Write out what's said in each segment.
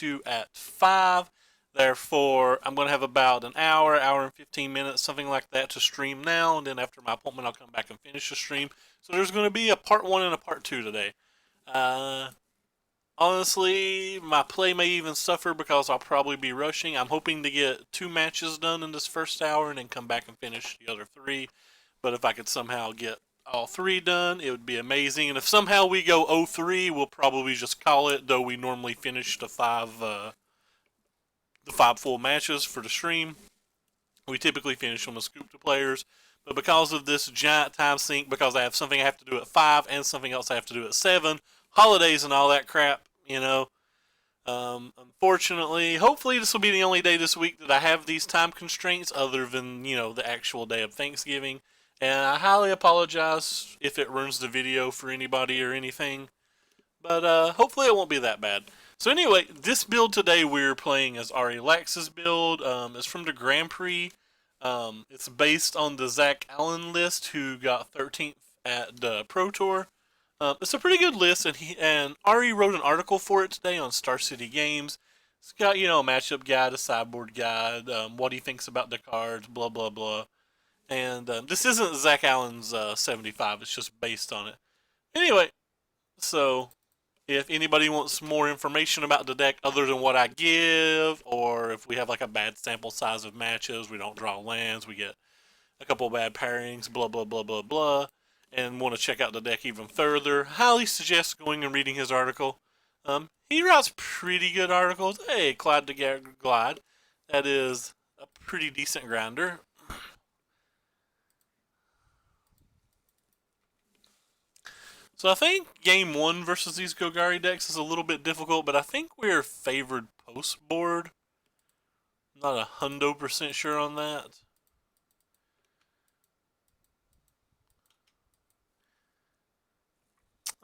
to at 5. Therefore, I'm going to have about an hour, hour and 15 minutes, something like that to stream now. And then after my appointment, I'll come back and finish the stream. So there's going to be a part 1 and a part 2 today. Honestly, my play may even suffer because I'll probably be rushing. I'm hoping to get 2 matches done in this first hour and then come back and finish the other 3. But if I could somehow get all 3 done, it would be amazing. And if somehow we go 0-3, we'll probably just call it, though we normally finish the 5 full matches for the stream. We typically finish on the scoop to players. But because of this giant time sink, because I have something I have to do at 5 and something else I have to do at 7, holidays and all that crap, unfortunately, hopefully this will be the only day this week that I have these time constraints other than, the actual day of Thanksgiving. And I highly apologize if it ruins the video for anybody or anything. But hopefully it won't be that bad. So anyway, this build today we're playing as Ari Lax's build. It's from the Grand Prix. It's based on the Zach Allen list, who got 13th at the Pro Tour. It's a pretty good list, and Ari wrote an article for it today on Star City Games. It's got, a matchup guide, a sideboard guide, what he thinks about the cards, blah, blah, blah. And this isn't Zach Allen's 75, it's just based on it. Anyway, so if anybody wants more information about the deck other than what I give, or if we have like a bad sample size of matches, we don't draw lands, we get a couple bad pairings, blah, blah, blah, blah, blah, and want to check out the deck even further, highly suggest going and reading his article. He writes pretty good articles. Hey, Clyde the Glide. That is a pretty decent grinder. So I think game 1 versus these Golgari decks is a little bit difficult, but I think we're favored post board. I'm not 100% sure on that.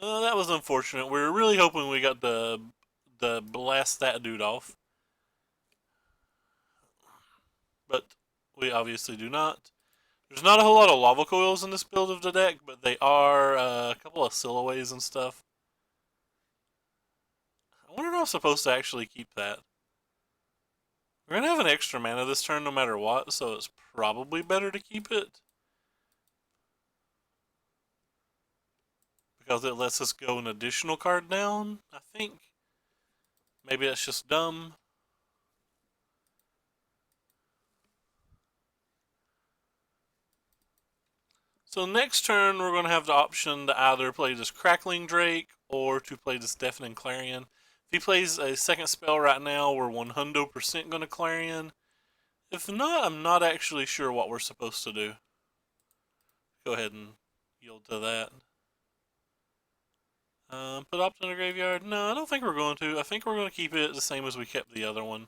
That was unfortunate. We were really hoping we got the blast that dude off. But we obviously do not. There's not a whole lot of lava coils in this build of the deck, but they are a couple of sillaways and stuff. I wonder if I'm supposed to actually keep that. We're going to have an extra mana this turn no matter what, so it's probably better to keep it. Because it lets us go an additional card down, I think. Maybe that's just dumb. So next turn, we're going to have the option to either play this Crackling Drake or to play this Deafening Clarion. If he plays a second spell right now, we're 100% going to Clarion. If not, I'm not actually sure what we're supposed to do. Go ahead and yield to that. Put Opt in the graveyard? No, I don't think we're going to. I think we're going to keep it the same as we kept the other one.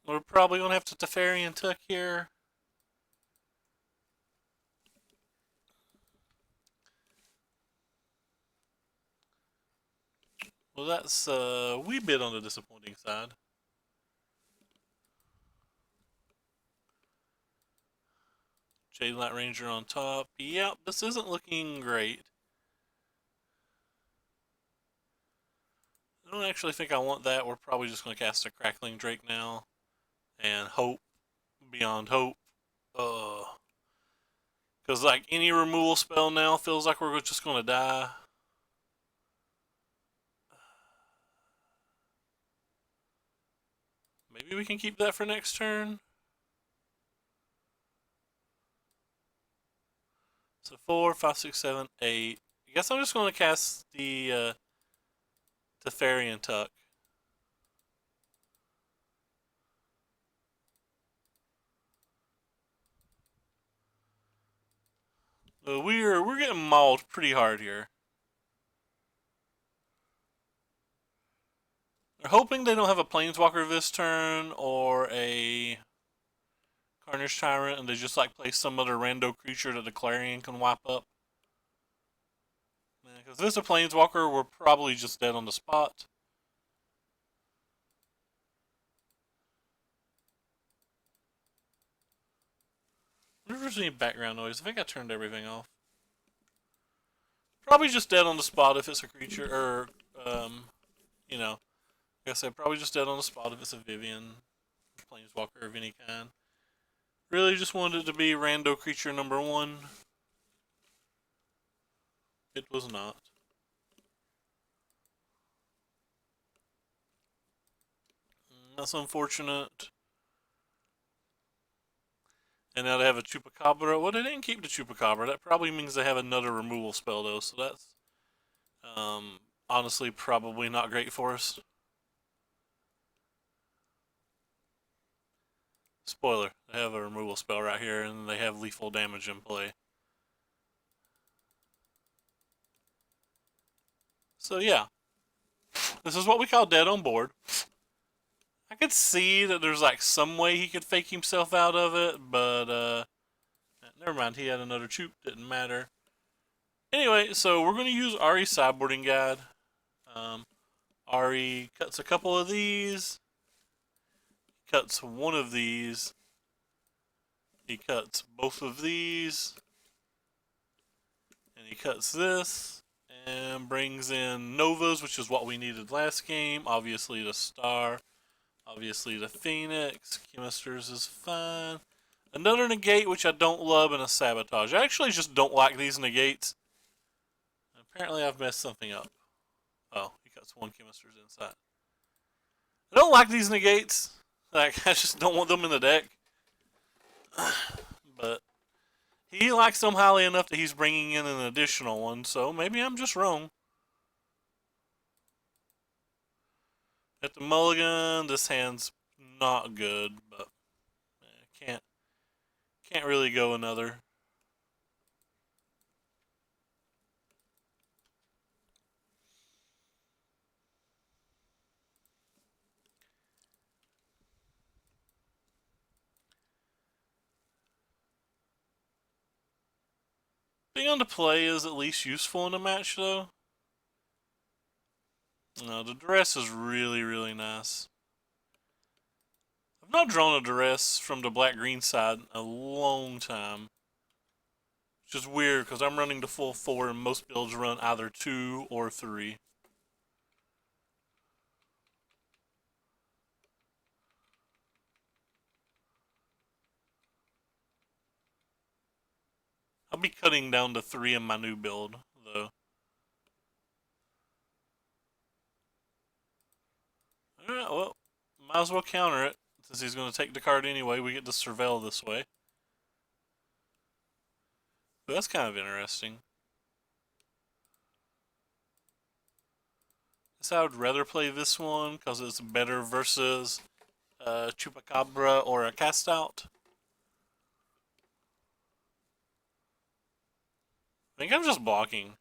We're probably going to have to Teferi and Tuck here. Well, that's a wee bit on the disappointing side. Jade Light Ranger on top. Yep, this isn't looking great. I don't actually think I want that. We're probably just going to cast a Crackling Drake now. And hope beyond hope. Because like any removal spell now feels like we're just going to die. Maybe we can keep that for next turn. So 4, 5, 6, 7, 8. I guess I'm just going to cast the Teferi and Tuck. We're getting mauled pretty hard here. They're hoping they don't have a Planeswalker this turn or a Carnage Tyrant, and they just like play some other rando creature that the Clarion can wipe up. Because if it's a Planeswalker, we're probably just dead on the spot. I wonder if there's any background noise. I think I turned everything off. Probably just dead on the spot if it's a creature, or, you know, like I said, probably just dead on the spot if it's a Vivian, Planeswalker of any kind. Really just wanted it to be rando creature number 1. It was not. That's unfortunate. And now they have a Chupacabra. Well, they didn't keep the Chupacabra. That probably means they have another removal spell, though. So that's honestly probably not great for us. Spoiler, they have a removal spell right here, and they have lethal damage in play. So yeah, this is what we call dead on board. I could see that there's like some way he could fake himself out of it, but never mind, he had another Chup, didn't matter. Anyway, so we're going to use Ari's sideboarding guide. Ari cuts a couple of these, cuts one of these, he cuts both of these, and he cuts this, and brings in Novas, which is what we needed last game. Obviously the Star, obviously the Phoenix, Chemisters is fine. Another negate, which I don't love, and a Sabotage. I actually just don't like these negates. Apparently I've messed something up. Oh, he cuts one Chemisters inside. I don't like these negates. Like, I just don't want them in the deck. But he likes them highly enough that he's bringing in an additional one, so maybe I'm just wrong. At the mulligan, this hand's not good, but can't really go another. Being on the play is at least useful in a match, though. No, the duress is really, really nice. I've not drawn a duress from the black-green side in a long time. Which is weird, because I'm running the full 4, and most builds run either 2 or 3. I'll be cutting down to 3 in my new build, though. Alright, well, might as well counter it. Since he's going to take the card anyway, we get to surveil this way. But that's kind of interesting. Guess I would rather play this one, because it's better versus Chupacabra or a Cast Out. I think I'm just blocking.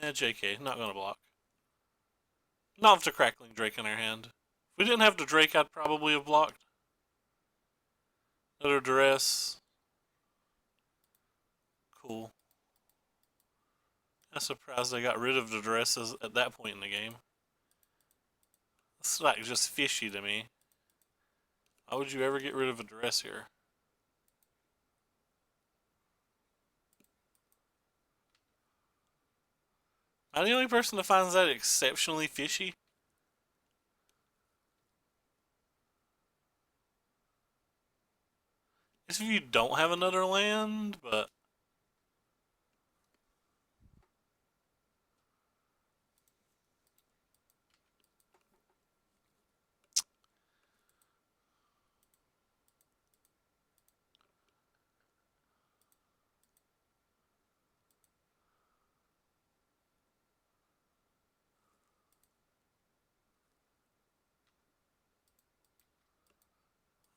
JK, not gonna block. Not with the Crackling Drake in our hand. If we didn't have the Drake, I'd probably have blocked. Another Duress. Cool. I'm surprised I got rid of the Duresses at that point in the game. It's like just fishy to me. Why would you ever get rid of a Duress here? Am I the only person that finds that exceptionally fishy? If you don't have another land, but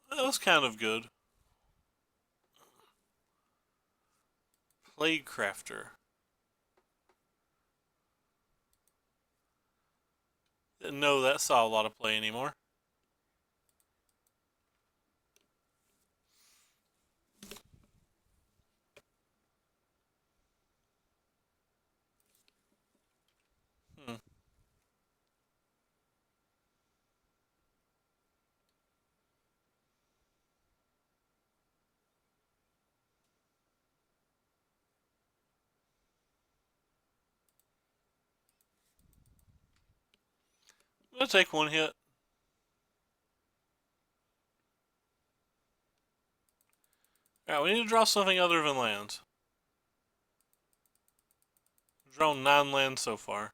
that was kind of good. Plague Crafter. Didn't know that saw a lot of play anymore. Hmm. Gonna take one hit. Alright, we need to draw something other than lands. We've drawn 9 lands so far.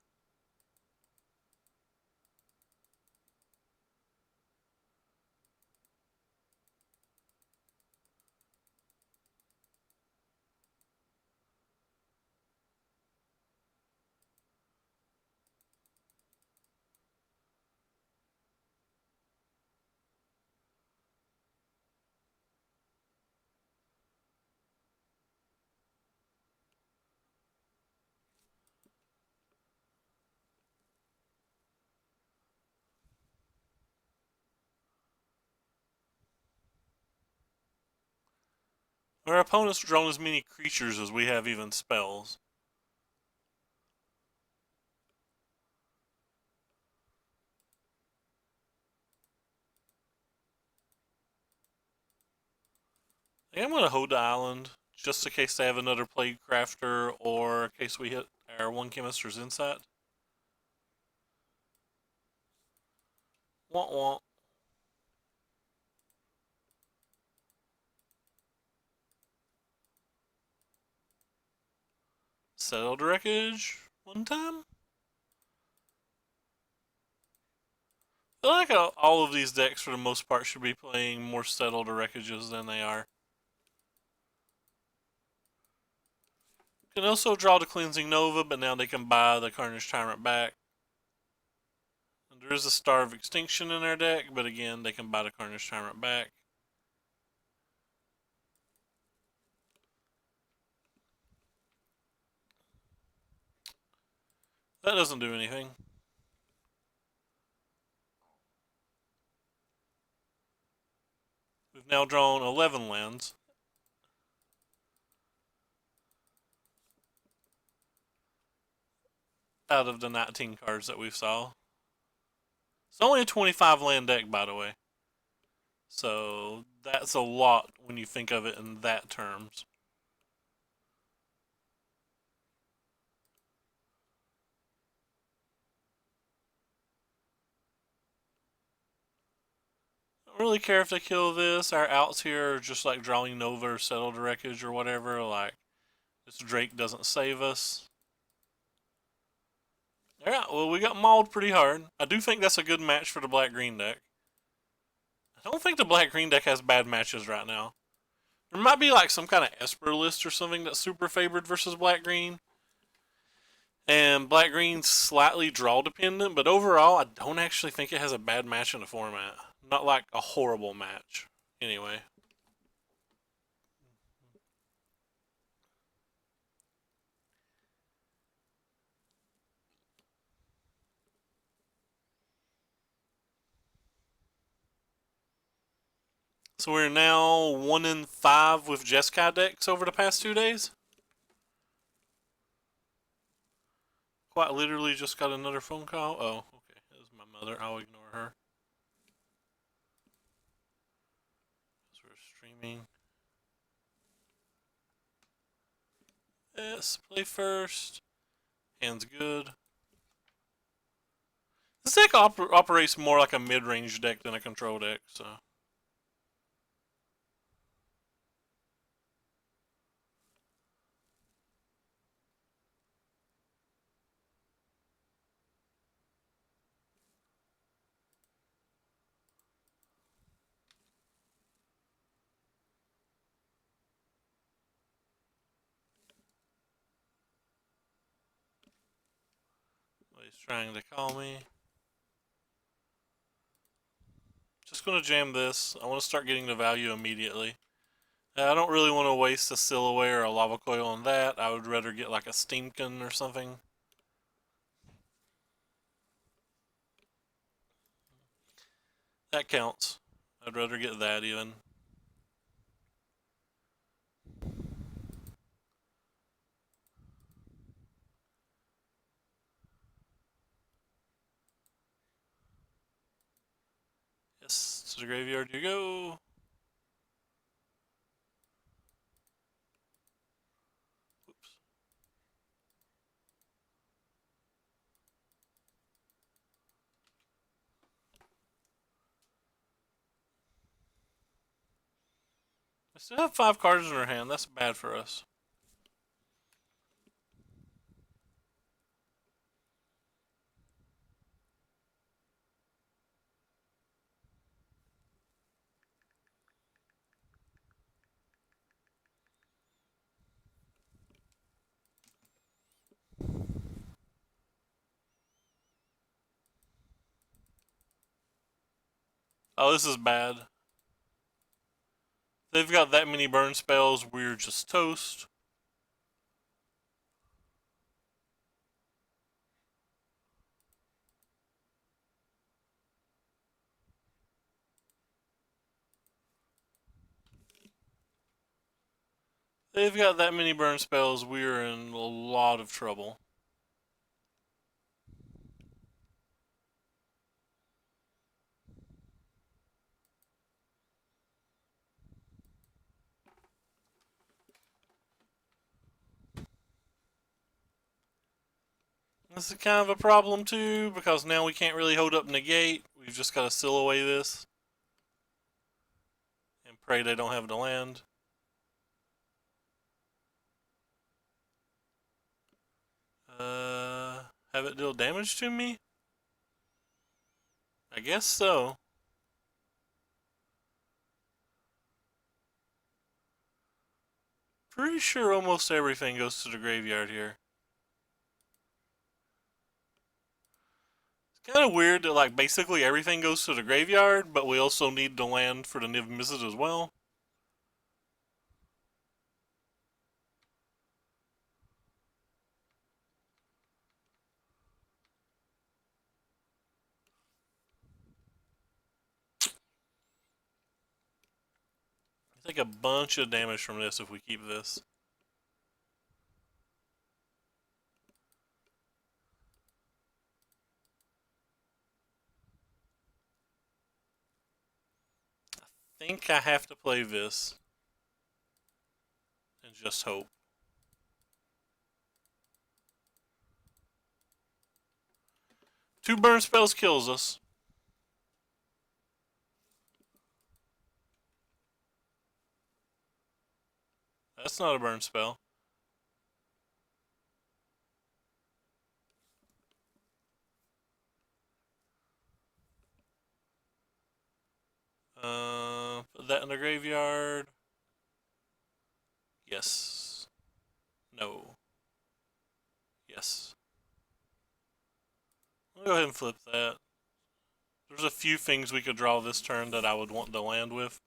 Our opponent's drawn as many creatures as we have even spells. I think I'm going to hold the island, just in case they have another Plague Crafter, or in case we hit our one Chemister's Insight. Womp womp. Settled Wreckage one time? I feel like all of these decks, for the most part, should be playing more Settled Wreckages than they are. Can also draw the Cleansing Nova, but now they can buy the Carnage Tyrant back. And there is a Star of Extinction in their deck, but again, they can buy the Carnage Tyrant back. That doesn't do anything. We've now drawn 11 lands. Out of the 19 cards that we saw. It's only a 25 land deck, by the way. So that's a lot when you think of it in that terms. Don't really care if they kill this. Our outs here are just like drawing Nova or Settled Wreckage or whatever. Like, this Drake doesn't save us. Alright, well, we got mauled pretty hard. I do think that's a good match for the black-green deck. I don't think the black-green deck has bad matches right now. There might be like some kind of Esper list or something that's super favored versus black-green. And black-green's slightly draw dependent, but overall, I don't actually think it has a bad match in the format. Not like a horrible match. Anyway. So we're now 1 in 5 with Jeskai decks over the past 2 days. Quite literally just got another phone call. Oh, okay. That was my mother. I'll ignore her. Because we're streaming. Yes, play first. Hand's good. This deck operates more like a mid-range deck than a control deck, so. He's trying to call me. Just going to jam this. I want to start getting the value immediately. I don't really want to waste a Silhouette or a Lava Coil on that. I would rather get like a Steamkin or something. That counts. I'd rather get that even. Yes, to the graveyard you go. Oops. still have 5 cards in our hand. That's bad for us. Oh, this is bad. They've got that many burn spells, we're just toast. They've got that many burn spells, we're in a lot of trouble. This is kind of a problem too, because now we can't really hold up negate. We've just got to seal away this. And pray they don't have to land. Have it deal damage to me? I guess so. Pretty sure almost everything goes to the graveyard here. It's kind of weird that like basically everything goes to the graveyard, but we also need to land for the Niv Mizzet as well. I take a bunch of damage from this if we keep this. I think I have to play this and just hope. Two burn spells kills us. That's not a burn spell. Put that in the graveyard. Yes. No. Yes. I'll go ahead and flip that. There's a few things we could draw this turn that I would want to land with.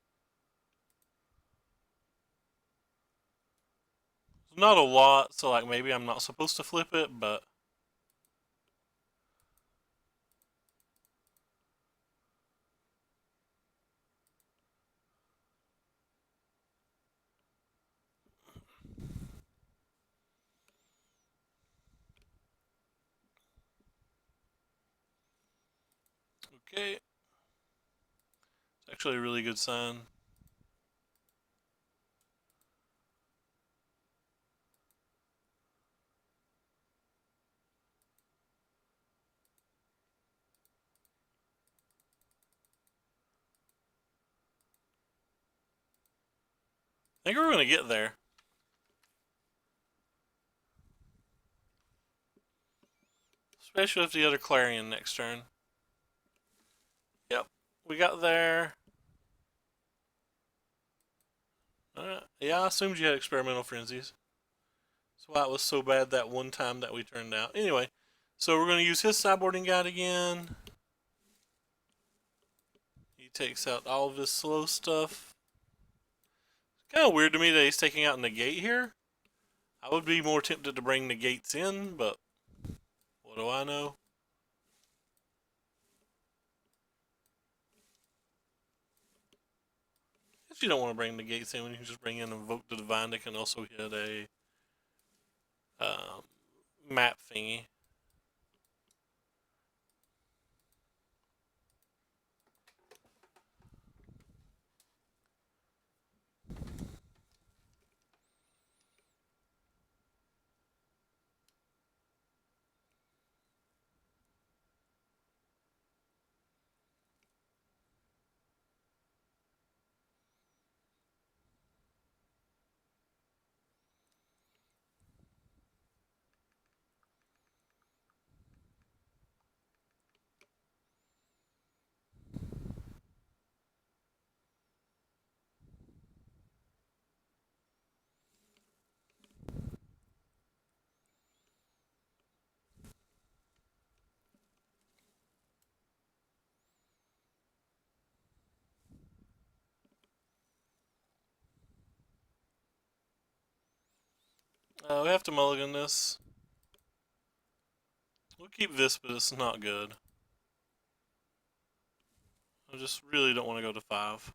Not a lot, so like maybe I'm not supposed to flip it, but okay. It's actually a really good sign. I think we're gonna get there. Especially with the other Clarion next turn. Yep, we got there. Yeah, I assumed you had experimental frenzies. That's why it was so bad that one time that we turned out. Anyway, so we're going to use his sideboarding guide again. He takes out all of his slow stuff. It's kind of weird to me that he's taking out negate here. I would be more tempted to bring negates in, but what do I know? If you don't want to bring negates in, you can just bring in Invoke the Divine that can also hit a map thingy. We have to mulligan this. We'll keep this, but it's not good. I just really don't want to go to 5.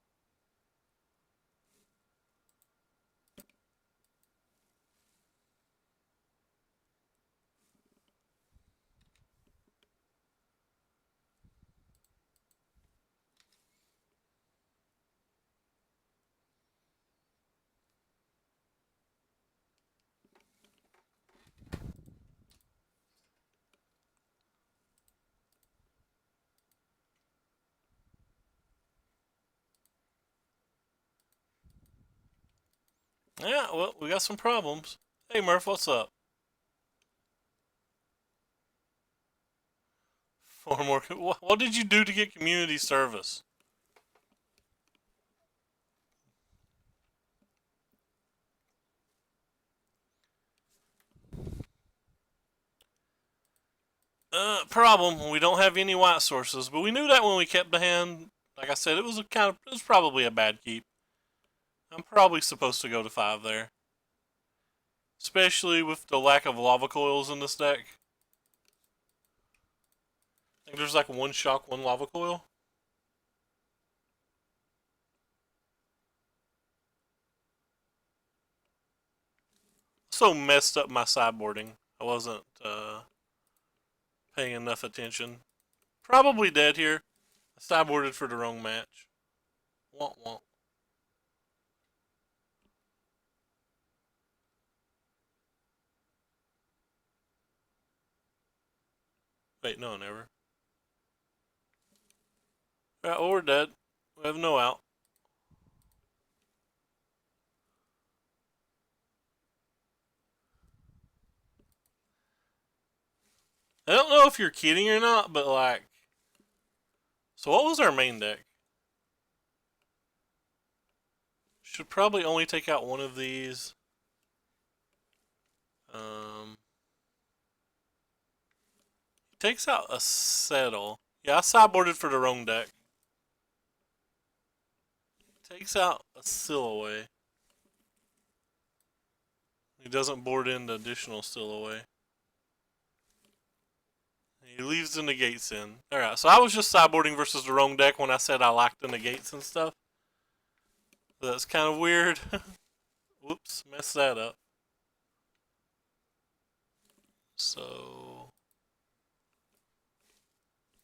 Yeah, well, we got some problems. Hey, Murph, what's up? 4 more. What did you do to get community service? Problem. We don't have any white sources, but we knew that when we kept the hand. Like I said, it was it was probably a bad keep. I'm probably supposed to go to 5 there, especially with the lack of lava coils in this deck. I think there's like 1 shock, 1 lava coil. So messed up my sideboarding. I wasn't paying enough attention. Probably dead here. I sideboarded for the wrong match. Womp womp. Wait, no, never. Alright, well, we're dead. We have no out. I don't know if you're kidding or not, but like... So what was our main deck? Should probably only take out 1 of these. Takes out a settle. Yeah, I sideboarded for the wrong deck. Takes out a Silhouette. He doesn't board in the additional Silhouette. He leaves the negates in. Alright, so I was just sideboarding versus the wrong deck when I said I liked the negates and stuff. So that's kind of weird. Whoops, messed that up. So...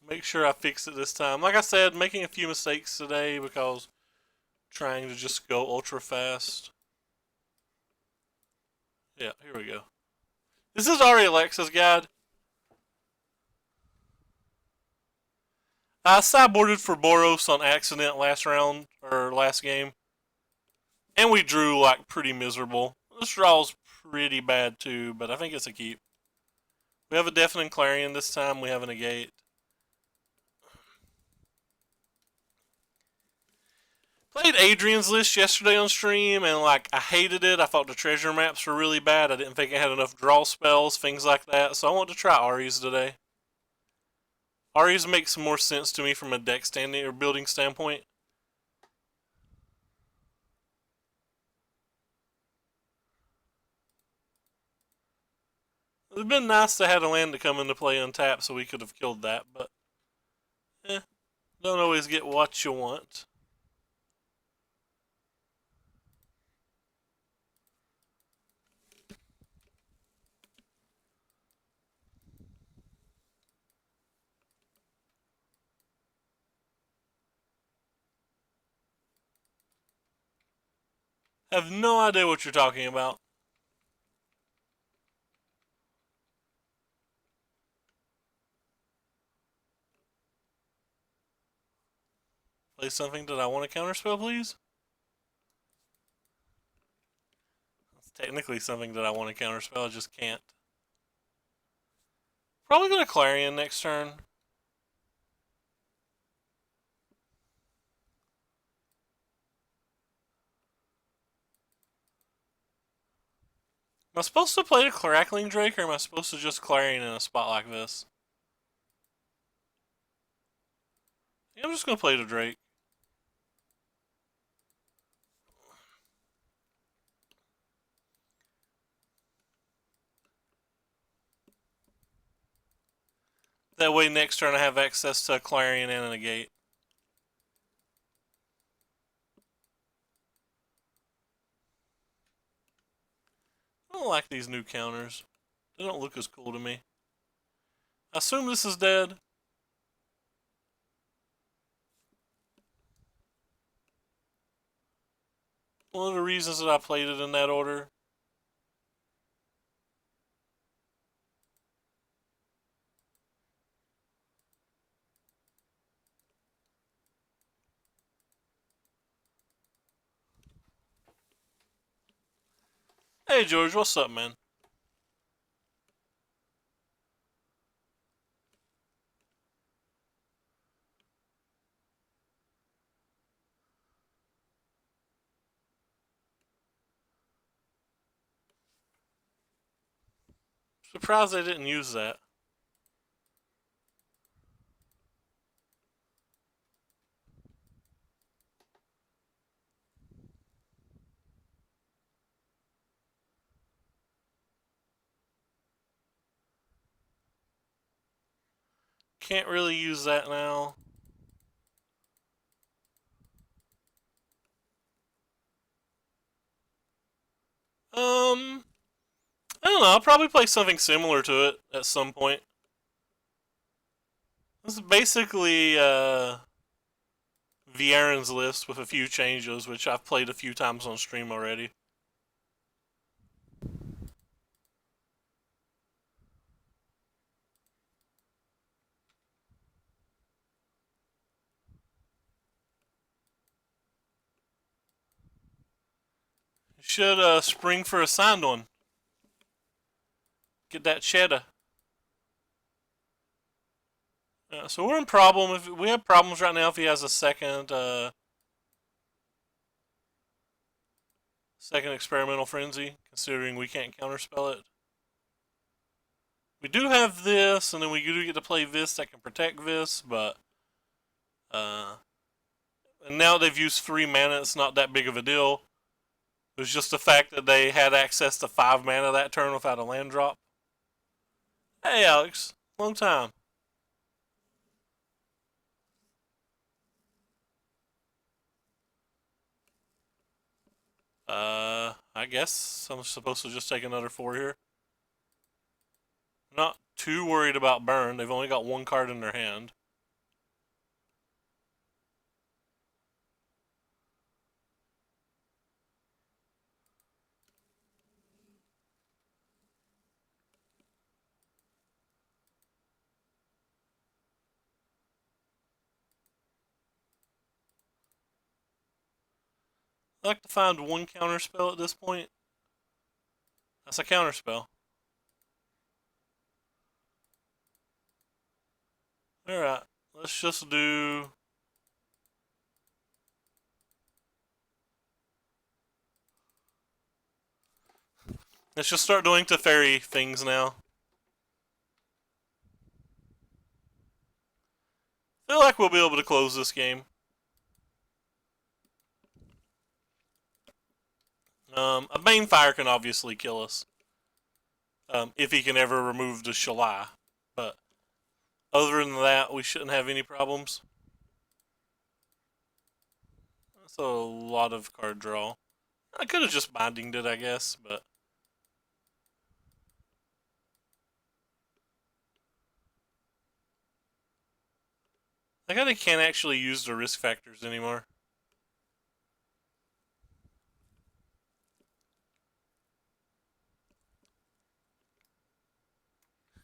make sure I fix it this time. Like I said, making a few mistakes today because trying to just go ultra fast. Yeah, here we go. This is Ari Alexa's guide. I sideboarded for Boros on accident last round, or last game. And we drew like pretty miserable. This draw's pretty bad too, but I think it's a keep. We have a Deafening Clarion this time, we have a negate. Played Adrian's list yesterday on stream, and like I hated it. I thought the treasure maps were really bad. I didn't think it had enough draw spells, things like that. So I want to try Ari's today. Ari's makes more sense to me from a deck standing or building standpoint. It would have been nice to have a land to come into play untapped so we could have killed that, but don't always get what you want. I have no idea what you're talking about. Play something that I want to counterspell, please? It's technically something that I want to counterspell, I just can't. Probably going to Clarion next turn. Am I supposed to play the Crackling Drake, or am I supposed to just Clarion in a spot like this? Yeah, I'm just going to play the Drake. That way next turn I have access to a Clarion and a gate. I don't like these new counters. They don't look as cool to me. I assume this is dead. One of the reasons that I played it in that order. Hey George, what's up, man? Surprised they didn't use that. Can't really use that now. I don't know. I'll probably play something similar to it at some point. This is basically Viren's list with a few changes, which I've played a few times on stream already. Should spring for a signed one. Get that cheddar. So we're in problem. If we have problems right now, if he has a second experimental frenzy, considering we can't counterspell it. We do have this, and then we do get to play this that can protect this, but and now they've used 3 mana. It's not that big of a deal. It was just the fact that they had access to 5 mana that turn without a land drop. Hey, Alex. Long time. I guess I'm supposed to just take another 4 here. I'm not too worried about burn. They've only got 1 card in their hand. I'd like to find 1 counterspell at this point. That's a counterspell. Alright, let's just do... Let's just start doing Teferi things now. I feel like we'll be able to close this game. A Banefire can obviously kill us. If he can ever remove the Shalai. But other than that, we shouldn't have any problems. That's a lot of card draw. I could have just bindinged it, I guess, but... I kind of can't actually use the risk factors anymore.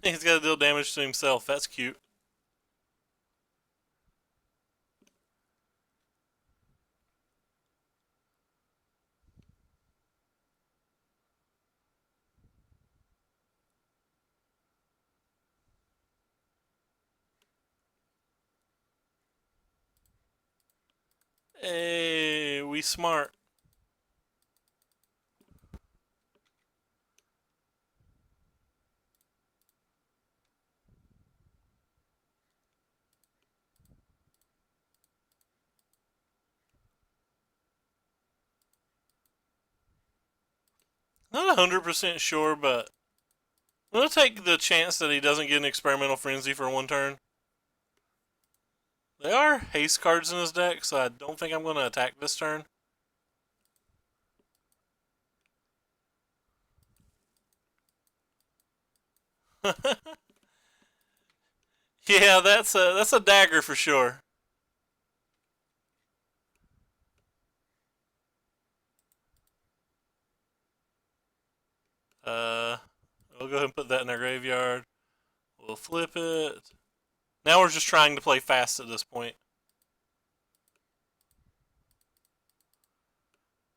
He's got to deal damage to himself. That's cute. Hey, we smart. Not 100% sure, but I'm going to take the chance that he doesn't get an Experimental Frenzy for one turn. There are haste cards in his deck, so I don't think I'm going to attack this turn. Yeah, that's a dagger for sure. We'll go ahead and put that in our graveyard. We'll flip it. Now we're just trying to play fast at this point.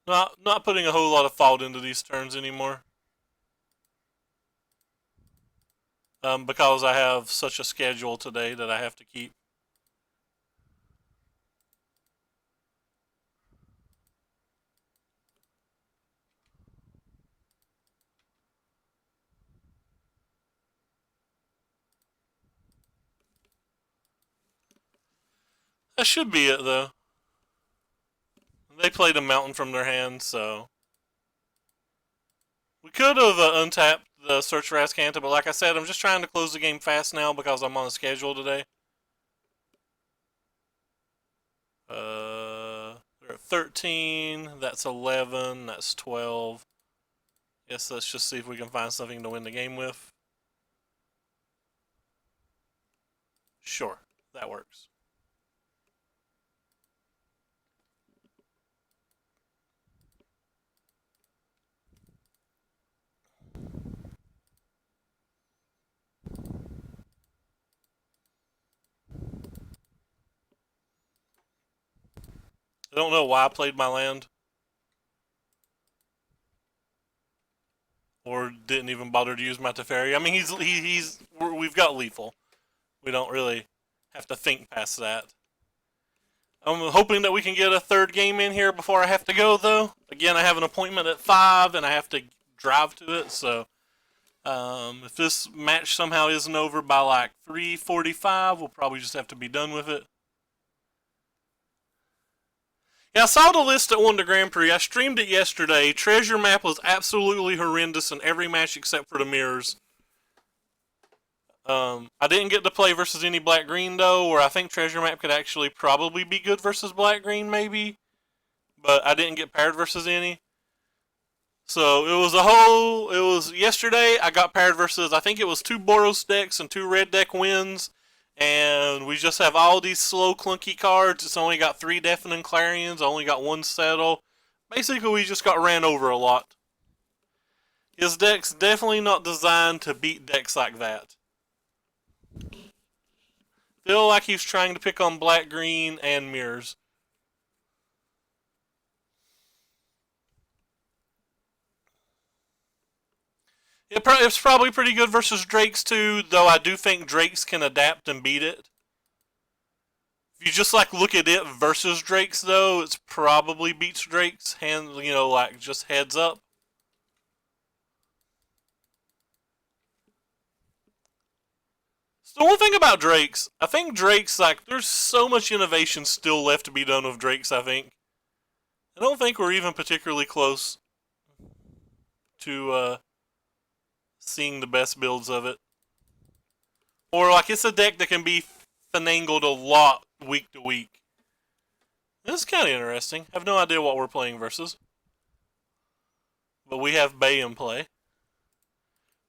Not putting a whole lot of thought into these turns anymore. Because I have such a schedule today that I have to keep. That should be it, though. They played a mountain from their hand, so... We could have untapped the Search for Azcanta, but like I said, I'm just trying to close the game fast now because I'm on a schedule today. They're at 13, that's 11, that's 12. Yes, let's just see if we can find something to win the game with. Sure, that works. I don't know why I played my land. Or didn't even bother to use my Teferi. I mean, we've got lethal. We don't really have to think past that. I'm hoping that we can get a third game in here before I have to go, though. Again, I have an appointment at 5, and I have to drive to it, so... if this match somehow isn't over by like 3:45, we'll probably just have to be done with it. Yeah, I saw the list that won the Grand Prix. I streamed it yesterday. Treasure Map was absolutely horrendous in every match except for the mirrors. I didn't get to play versus any black-green, though, where I think Treasure Map could actually probably be good versus black-green, maybe. But I didn't get paired versus any. So it was yesterday I got paired versus, I think it was 2 Boros decks and 2 red deck wins. And we just have all these slow, clunky cards. It's only got 3 Deafening Clarions, only got 1 Settle. Basically, we just got ran over a lot. His deck's definitely not designed to beat decks like that. Feel like he's trying to pick on black, green, and mirrors. It's probably pretty good versus Drakes too, though I do think Drakes can adapt and beat it. If you just like look at it versus Drakes though, it's probably beats Drakes, hand, like just heads up. So one thing about Drakes, I think Drakes, like, there's so much innovation still left to be done with Drakes, I think. I don't think we're even particularly close to seeing the best builds of it. Or, like, it's a deck that can be finangled a lot week to week. This is kind of interesting. I have no idea what we're playing versus. But we have Bay in play.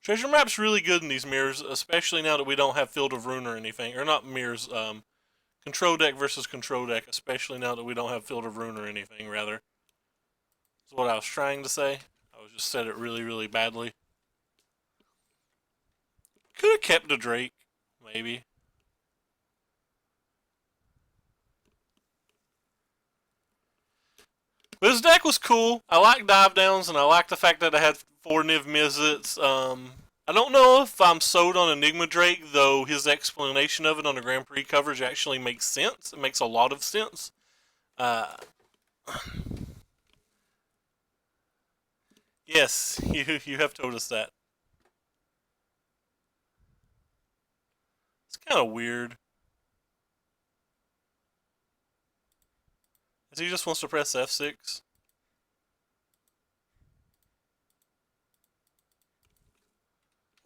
Treasure Map's really good in these mirrors, especially now that we don't have Field of Ruin or anything. Or not mirrors, control deck versus control deck, especially now that we don't have Field of Ruin or anything, rather. That's what I was trying to say. I just said it really, really badly. Could have kept a Drake, maybe. But his deck was cool. I like dive downs, and I like the fact that I had 4 Niv Mizzets. I don't know if I'm sold on Enigma Drake, though his explanation of it on the Grand Prix coverage actually makes sense. It makes a lot of sense. Yes, you have told us that. It's kind of weird. He just wants to press F6.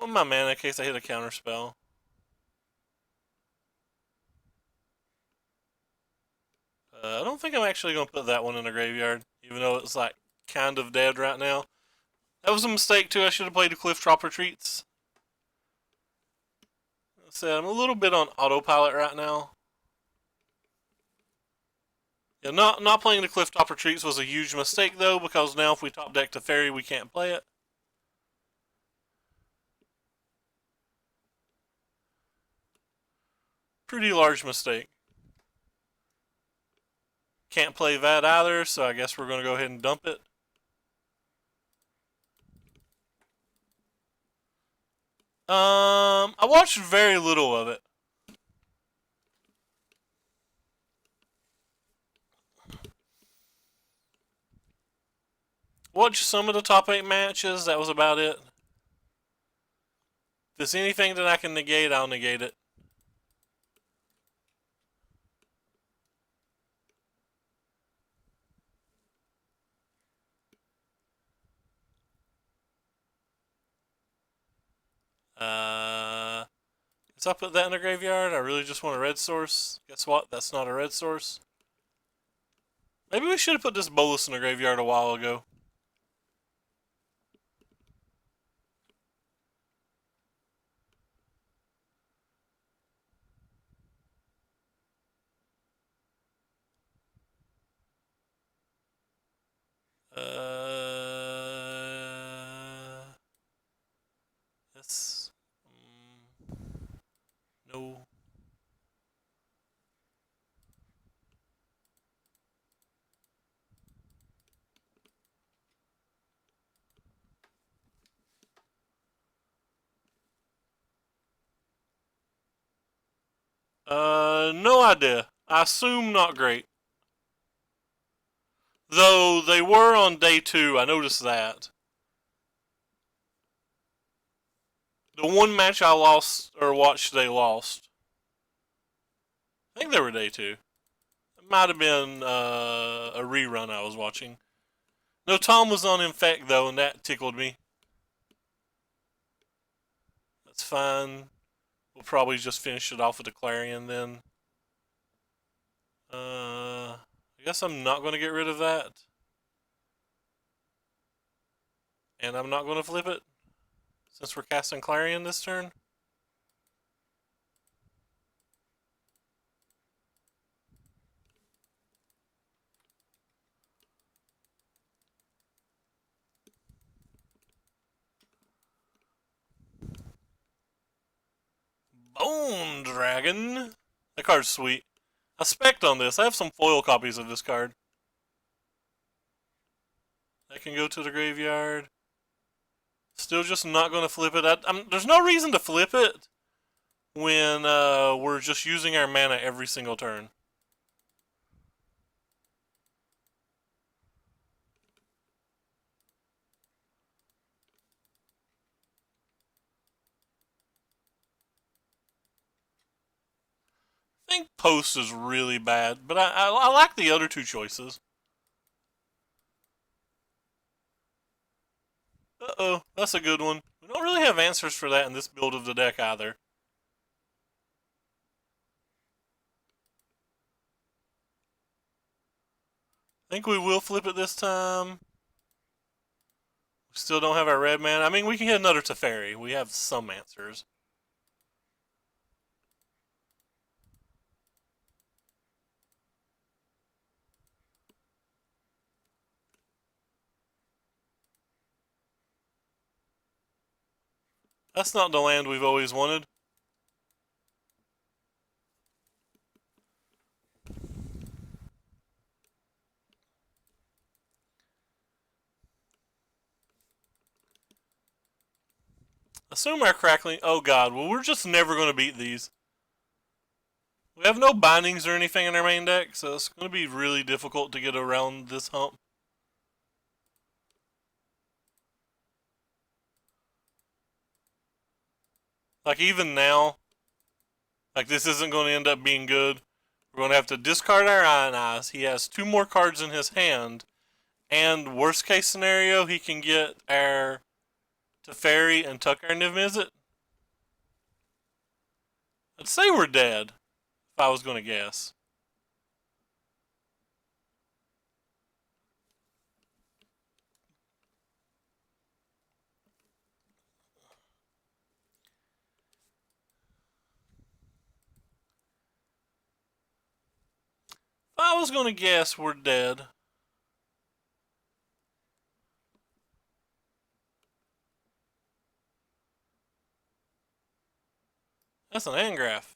One my mana in case I hit a counter spell. I don't think I'm actually going to put that one in the graveyard, even though it's like kind of dead right now. That was a mistake too. I should have played the Cliff Drop Retreats. So I'm a little bit on autopilot right now. Yeah, not playing the Cliff Top Retreats was a huge mistake though, because now if we top deck to Fairy, we can't play it. Pretty large mistake. Can't play that either, so I guess we're going to go ahead and dump it. I watched very little of it. Watched some of the top 8 matches, that was about it. If there's anything that I can negate, I'll negate it. Guess I'll put that in the graveyard. I really just want a red source. Guess what? That's not a red source. Maybe we should have put this bolus in the graveyard a while ago. Yes. No. No idea. I assume not great. Though they were on day 2, I noticed that. The one match I lost, or watched, they lost. I think they were day 2. It might have been a rerun I was watching. No, Tom was on Infect though, and that tickled me. That's fine. We'll probably just finish it off with a Clarion then. I guess I'm not going to get rid of that. And I'm not going to flip it, since we're casting Clarion this turn. Bone Dragon. That card's sweet. I spec'd on this. I have some foil copies of this card. That can go to the graveyard. Still just not going to flip it. There's no reason to flip it when we're just using our mana every single turn. I think Post is really bad, but I like the other 2 choices. Uh-oh, that's a good one. We don't really have answers for that in this build of the deck either. I think we will flip it this time. We still don't have our red mana. I mean, we can hit another Teferi. We have some answers. That's not the land we've always wanted. Assume our crackling. Oh god, well we're just never going to beat these. We have no bindings or anything in our main deck, so it's going to be really difficult to get around this hump. Like even now, like this isn't going to end up being good. We're going to have to discard our Ionize. He has 2 more cards in his hand, and worst case scenario, he can get our Teferi and Tuck our Niv Mizzet? I'd say we're dead, if I was going to guess. If I was going to guess, we're dead. That's an Angraph.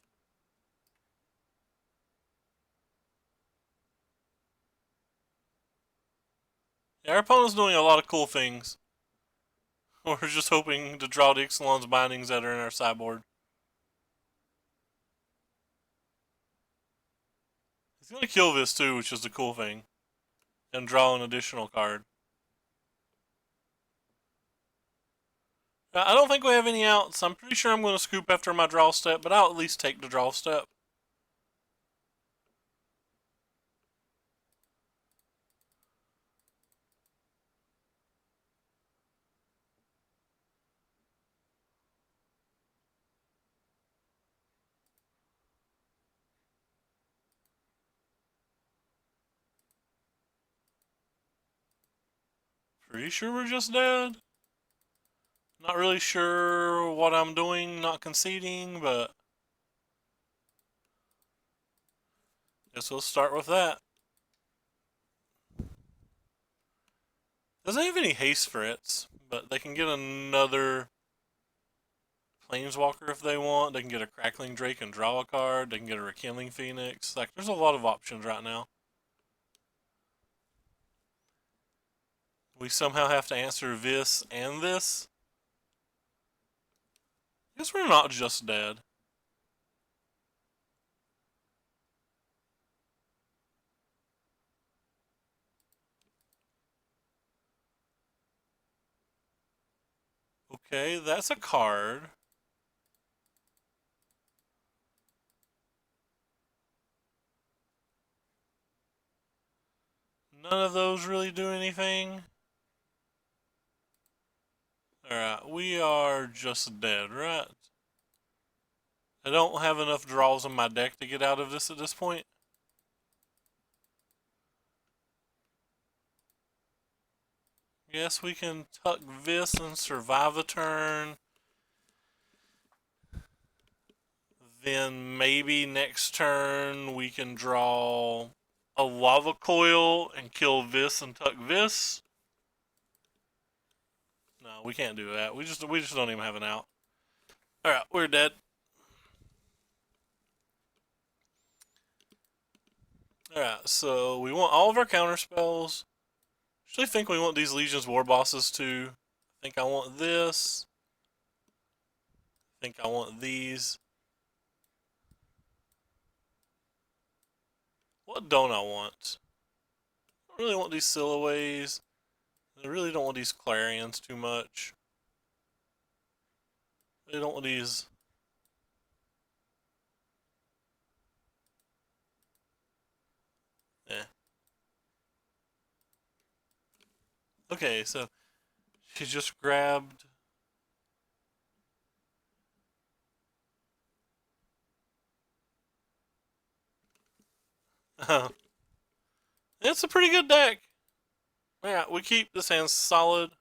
Yeah, our opponent's doing a lot of cool things. We're just hoping to draw the Ixalan's bindings that are in our sideboard. He's going to kill this too, which is the cool thing. And draw an additional card. I don't think we have any outs. I'm pretty sure I'm going to scoop after my draw step, but I'll at least take the draw step. Pretty sure we're just dead. Not really sure what I'm doing, not conceding, but guess we'll start with that. Doesn't have any haste threats, but they can get another Planeswalker if they want. They can get a Crackling Drake and draw a card. They can get a Rekindling Phoenix. Like, there's a lot of options right now. We somehow have to answer this and this. Guess we're not just dead. Okay, that's a card. None of those really do anything. Alright, we are just dead, right? I don't have enough draws in my deck to get out of this at this point. Guess we can tuck this and survive a turn. Then maybe next turn we can draw a Lava Coil and kill this and tuck this. No, we can't do that. We just don't even have an out. Alright, we're dead. Alright, so we want all of our counter spells. Actually think we want these Legion's War Bosses too. I think I want this. I think I want these. What don't I want? I don't really want these Sillaways. I really don't want these Clarions too much. I don't want these. Eh. Okay, so she just grabbed. It's a pretty good deck. Yeah, we keep this hand solid.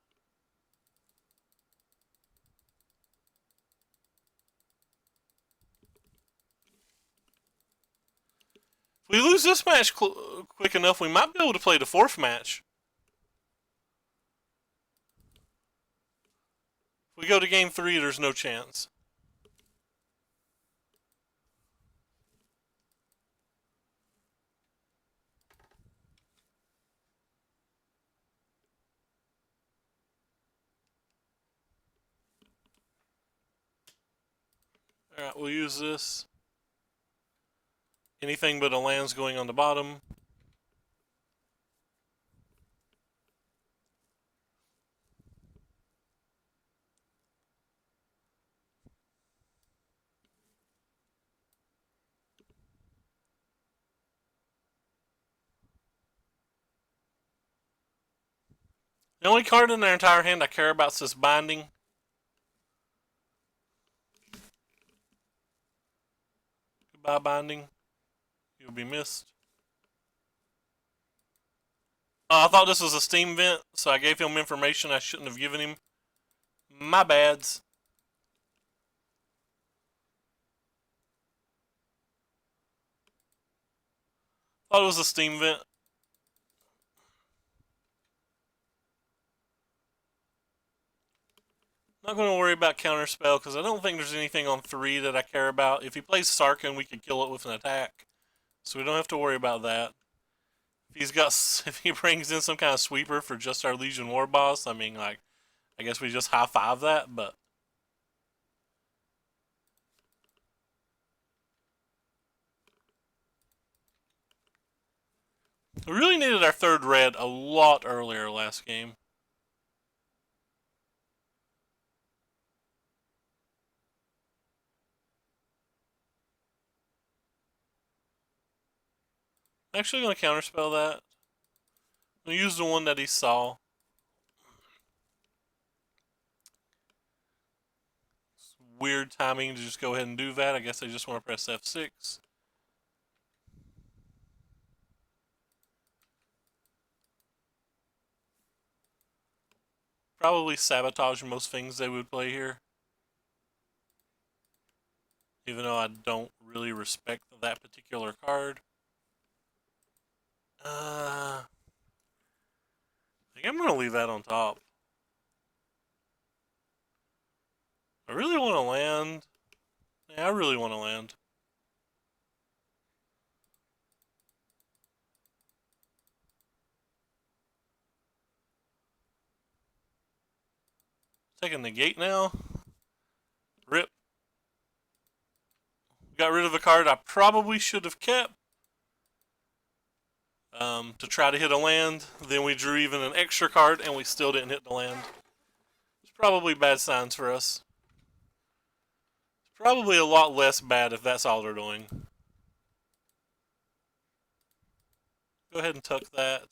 If we lose this match quick enough, we might be able to play the fourth match. If we go to game 3, there's no chance. Alright, we'll use this. Anything but a land's going on the bottom. The only card in their entire hand I care about is this binding. Goodbye binding. You'll be missed. I thought this was a steam vent, so I gave him information I shouldn't have given him. My bads. Thought it was a steam vent. Not going to worry about counterspell because I don't think there's anything on 3 that I care about. If he plays Sarkin, we can kill it with an attack, so we don't have to worry about that. If he brings in some kind of sweeper for just our Legion War boss, I mean, like, I guess we just high five that. But we really needed our 3rd red a lot earlier last game. I'm actually going to counterspell that. I'm going to use the one that he saw. It's weird timing to just go ahead and do that. I guess I just want to press F6. Probably sabotage most things they would play here. Even though I don't really respect that particular card. I think I'm going to leave that on top. I really want to land. Yeah, I really want to land. Taking the gate now. Rip. Got rid of a card I probably should have kept. To try to hit a land. Then we drew even an extra card and we still didn't hit the land. It's probably bad signs for us. It's probably a lot less bad if that's all they're doing. Go ahead and tuck that.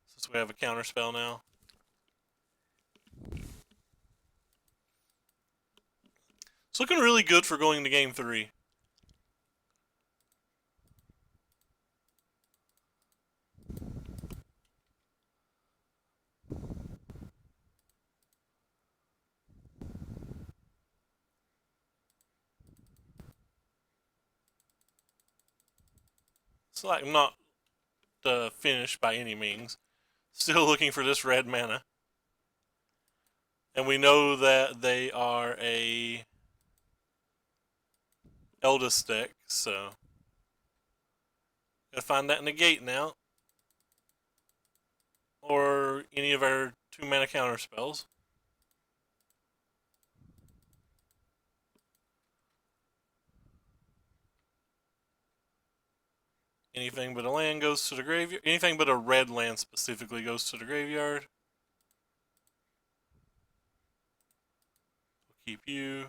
Since we have a counter spell now. It's looking really good for going to game 3. It's like not the finish by any means. Still looking for this red mana. And we know that they are a Eldest deck, so gotta find that in the gate now. Or any of our 2 mana counter spells. Anything but a land goes to the graveyard. Anything but a red land specifically goes to the graveyard. We'll keep you.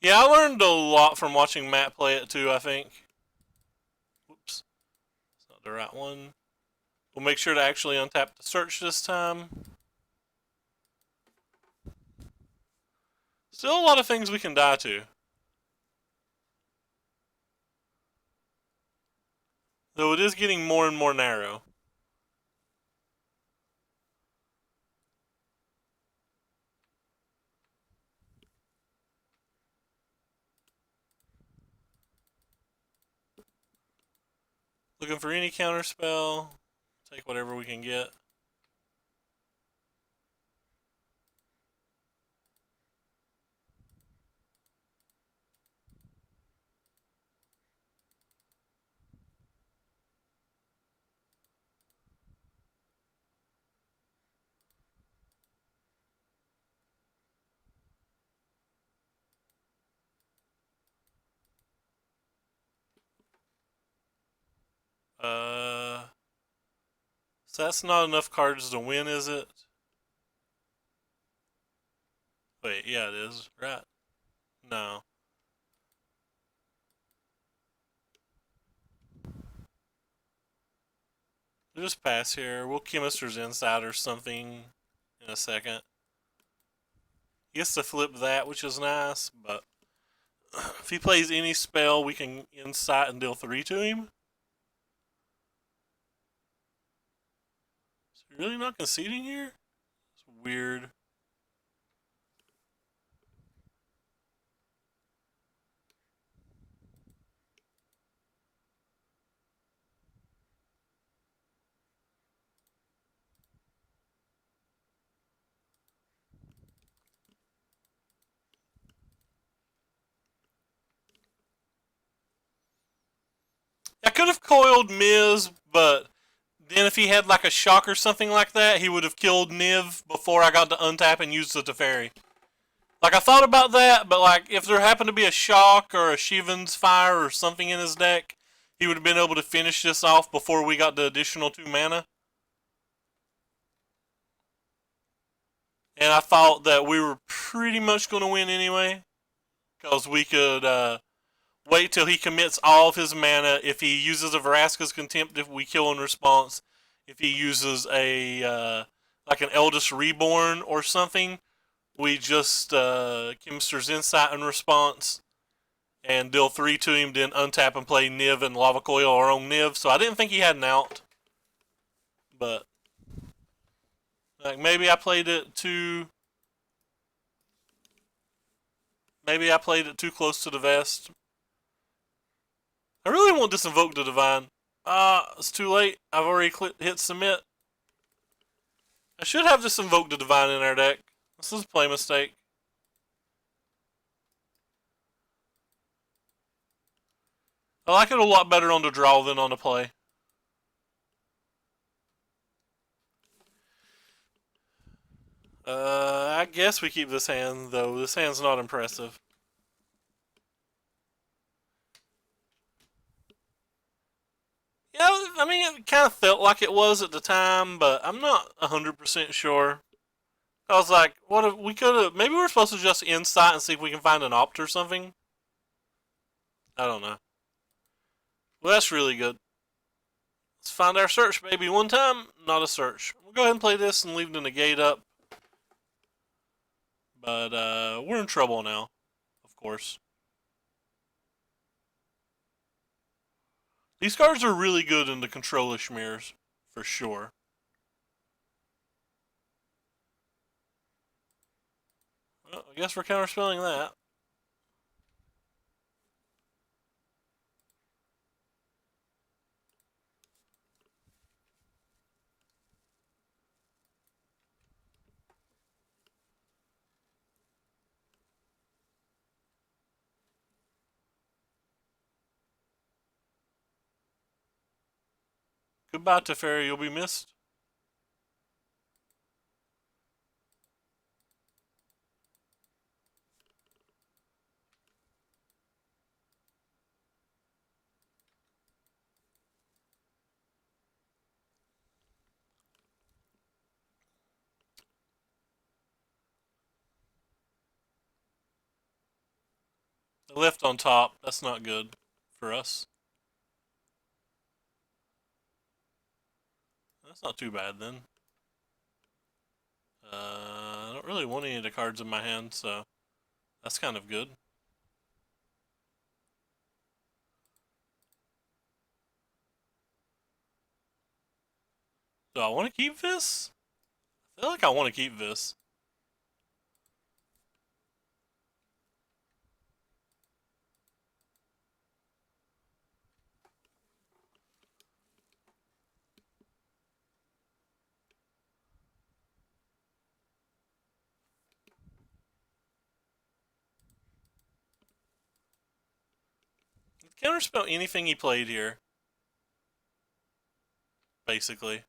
Yeah, I learned a lot from watching Matt play it too, I think. Whoops. It's not the right one. We'll make sure to actually untap the search this time. Still a lot of things we can die to. Though it is getting more and more narrow. Looking for any counter spell. Take whatever we can get. So that's not enough cards to win, is it? Wait, yeah, it is. Right. No. We'll just pass here. We'll Chemister's Insight or something in a second. He gets to flip that, which is nice, but if he plays any spell, we can Insight and deal 3 to him. Is he really not conceding here? It's weird. I could have coiled Miz, but then if he had like a shock or something like that, he would have killed Niv before I got to untap and use the Teferi. Like I thought about that, but like if there happened to be a shock or a Shivan's Fire or something in his deck, he would have been able to finish this off before we got the additional 2 mana. And I thought that we were pretty much going to win anyway, because we could wait till he commits all of his mana. If he uses a Vraska's Contempt, if we kill in response. If he uses a like an Eldest Reborn or something, we just Chemster's Insight in response and deal 3 to him, then untap and play Niv and Lava Coil our own Niv. So I didn't think he had an out, but like maybe I played it too. Maybe I played it too close to the vest. I really want this Invoke the Divine. It's too late. I've already hit submit. I should have this Invoke the Divine in our deck. This is a play mistake. I like it a lot better on the draw than on the play. I guess we keep this hand, though. This hand's not impressive. Yeah, I mean, it kind of felt like it was at the time, but I'm not 100% sure. I was like, what if we could have, maybe we're supposed to just Insight and see if we can find an Opt or something? I don't know. Well, that's really good. Let's find our search, baby. One time, not a search. We'll go ahead and play this and leave the negate up. But we're in trouble now, of course. These cards are really good in the control-ish mirrors, for sure. Well, I guess we're counterspelling that. Goodbye, Teferi. You'll be missed. I left on top. That's not good for us. That's not too bad then. I don't really want any of the cards in my hand, so that's kind of good. Do I want to keep this? I feel like I want to keep this. Counterspell anything he played here, basically.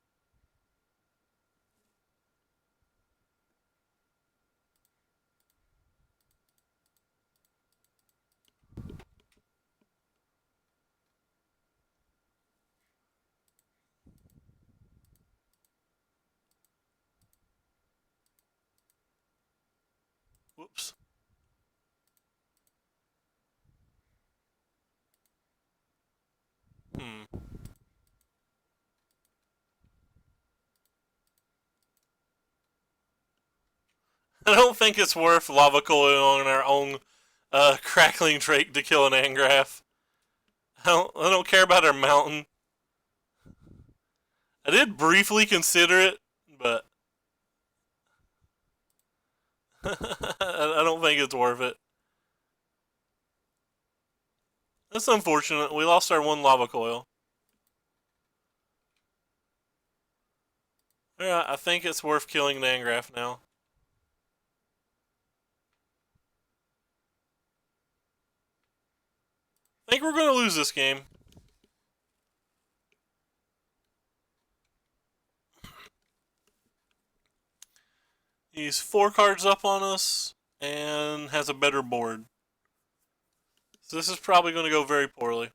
Whoops. Hmm. I don't think it's worth lava coil on our own crackling drake to kill an Angrath. I don't care about our mountain. I did briefly consider it, but I don't think it's worth it. That's unfortunate. We lost our one lava coil. Yeah, I think it's worth killing the Angrath now. I think we're going to lose this game. He's 4 cards up on us and has a better board. So this is probably going to go very poorly.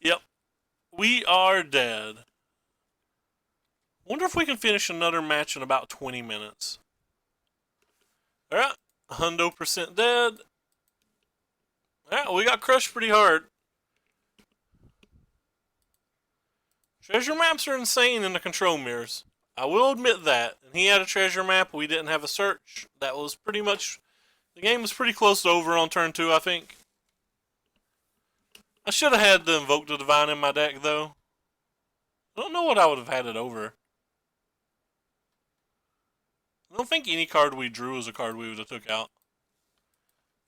Yep. We are dead. Wonder if we can finish another match in about 20 minutes. Alright. 100% dead. Yeah, we got crushed pretty hard. Treasure maps are insane in the control mirrors. I will admit that. And he had a treasure map. We didn't have a search. That was pretty much... The game was pretty close to over on turn 2, I think. I should have had the Invoke the Divine in my deck, though. I don't know what I would have had it over. I don't think any card we drew was a card we would have took out.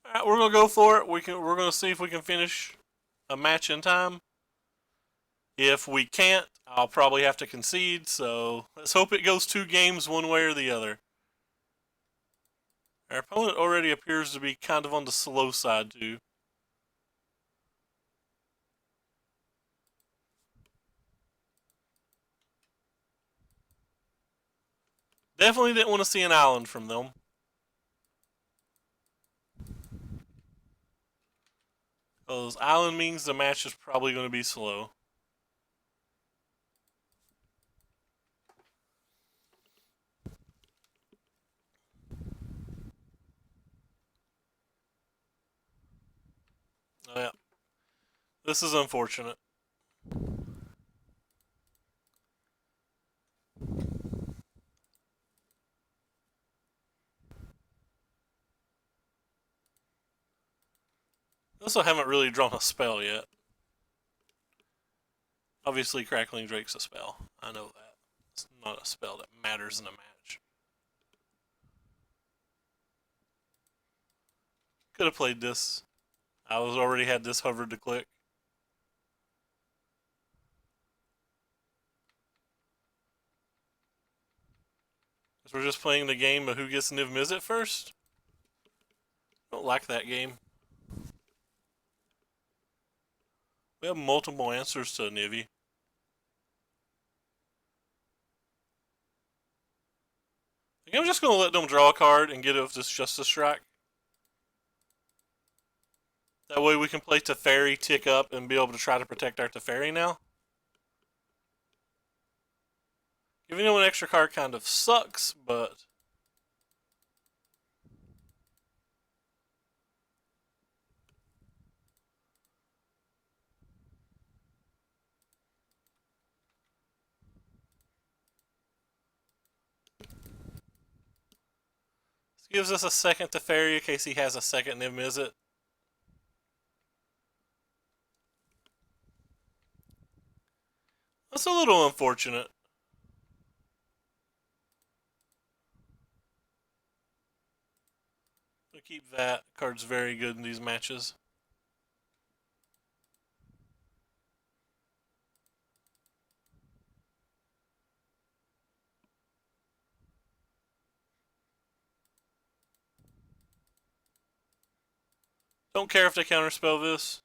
Alright, we're gonna go for it. We're gonna see if we can finish a match in time. If we can't, I'll probably have to concede, so let's hope it goes 2 games one way or the other. Our opponent already appears to be kind of on the slow side, too. Definitely didn't want to see an island from them. Because island means the match is probably going to be slow. Oh, yeah. This is unfortunate. I also haven't really drawn a spell yet. Obviously, Crackling Drake's a spell. I know that. It's not a spell that matters in a match. Could have played this. I was already had this hovered to click. Guess we're just playing the game of who gets Niv Mizzet first. Don't like that game. We have multiple answers to Nivy. I think I'm just going to let them draw a card and get it with this Justice Strike. That way we can play Teferi, tick up, and be able to try to protect our Teferi now. Giving them an extra card kind of sucks, but... This gives us a second Teferi in case he has a second Niv Mizzet. That's a little unfortunate. We'll keep that. Card's very good in these matches. Don't care if they counterspell this.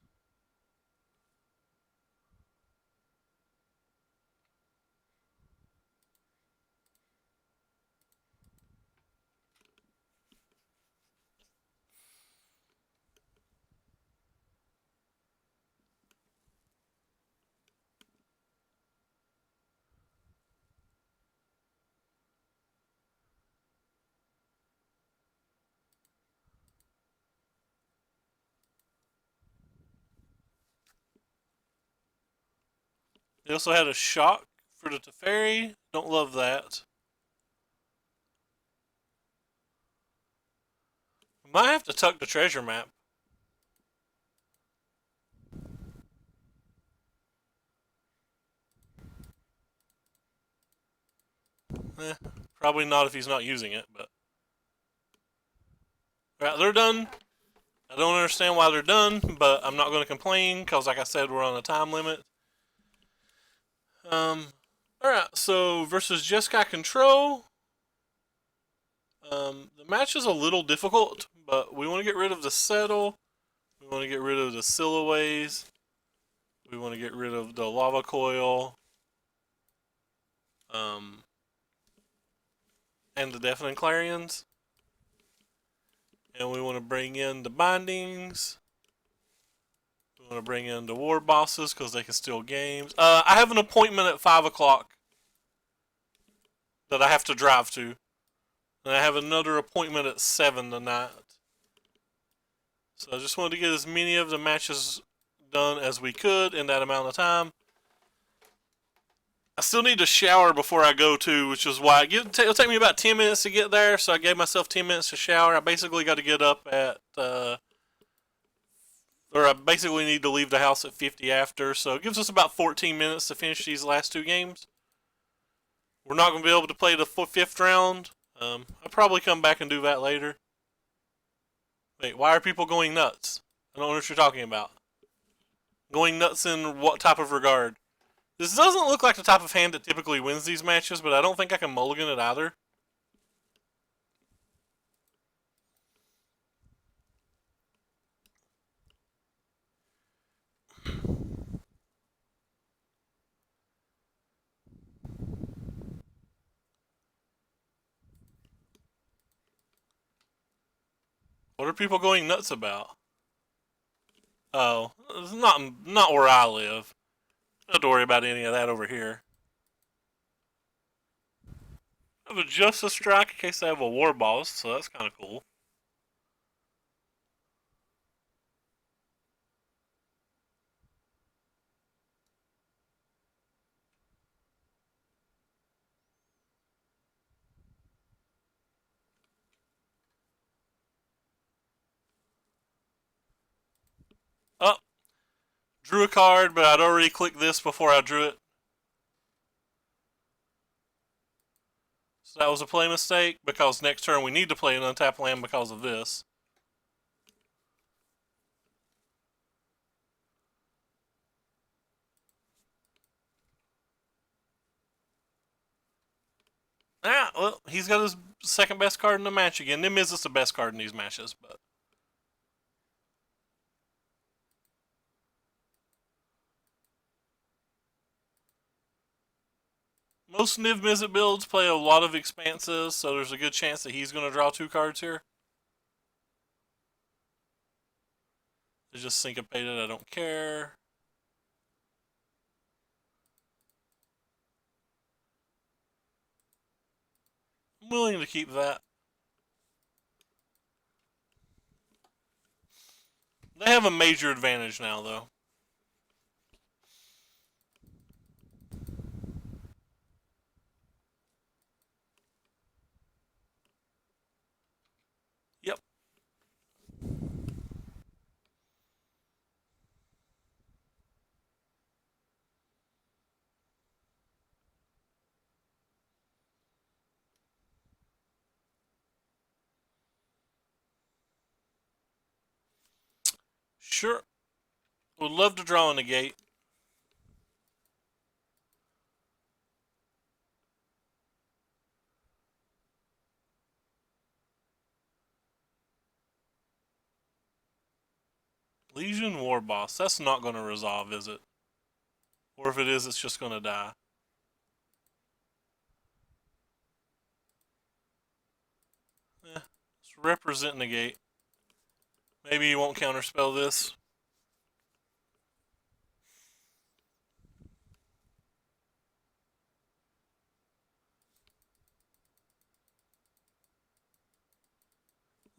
They also had a shock for the Teferi. Don't love that. Might have to tuck the treasure map. Eh, probably not if he's not using it, but. Alright, they're done. I don't understand why they're done, but I'm not going to complain because, like I said, we're on a time limit. Alright, so versus Jeskai Control. The match is a little difficult, but we want to get rid of the Settle. We want to get rid of the Sillaways. We want to get rid of the Lava Coil. And the Deafening Clarions. And we want to bring in the Bindings. We want to bring in the War Bosses because they can steal games. I have an appointment at 5 o'clock that I have to drive to. And I have another appointment at 7 tonight. So I just wanted to get as many of the matches done as we could in that amount of time. I still need to shower before I go too, which is why it'll take me about 10 minutes to get there, so I gave myself 10 minutes to shower. I basically got to get up at, or I basically need to leave the house at 50 after, so it gives us about 14 minutes to finish these last two games. We're not going to be able to play the fifth round. I'll probably come back and do that later. Wait, why are people going nuts? I don't know what you're talking about. Going nuts in what type of regard? This doesn't look like the type of hand that typically wins these matches, but I don't think I can mulligan it either. What are people going nuts about? Oh, it's not where I live. Don't have to worry about any of that over here. I have a Justice Strike in case I have a War Boss, so that's kind of cool. Oh, drew a card, but I'd already clicked this before I drew it. So that was a play mistake, because next turn we need to play an untapped land because of this. Ah, well, he's got his second best card in the match again. Nim is the best card in these matches, but. Most Niv Mizzet builds play a lot of expanses, so there's a good chance that he's going to draw two cards here. It's just syncopated, I don't care. I'm willing to keep that. They have a major advantage now, though. Yep. Sure. Would love to draw a negate. Legion War Boss. That's not going to resolve, is it? Or if it is, it's just going to die. Let's represent negate. Maybe you won't counterspell this.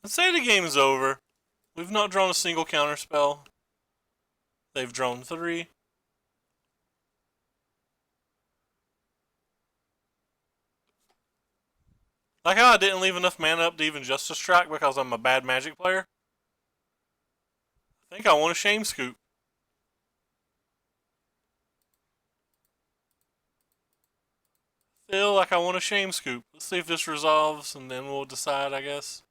Let's say the game's over. We've not drawn a single counterspell. They've drawn 3. Like how I didn't leave enough mana up to even Justice Strike because I'm a bad Magic player. I think I want a Shame Scoop. Feel like I want a Shame Scoop. Let's see if this resolves, and then we'll decide, I guess.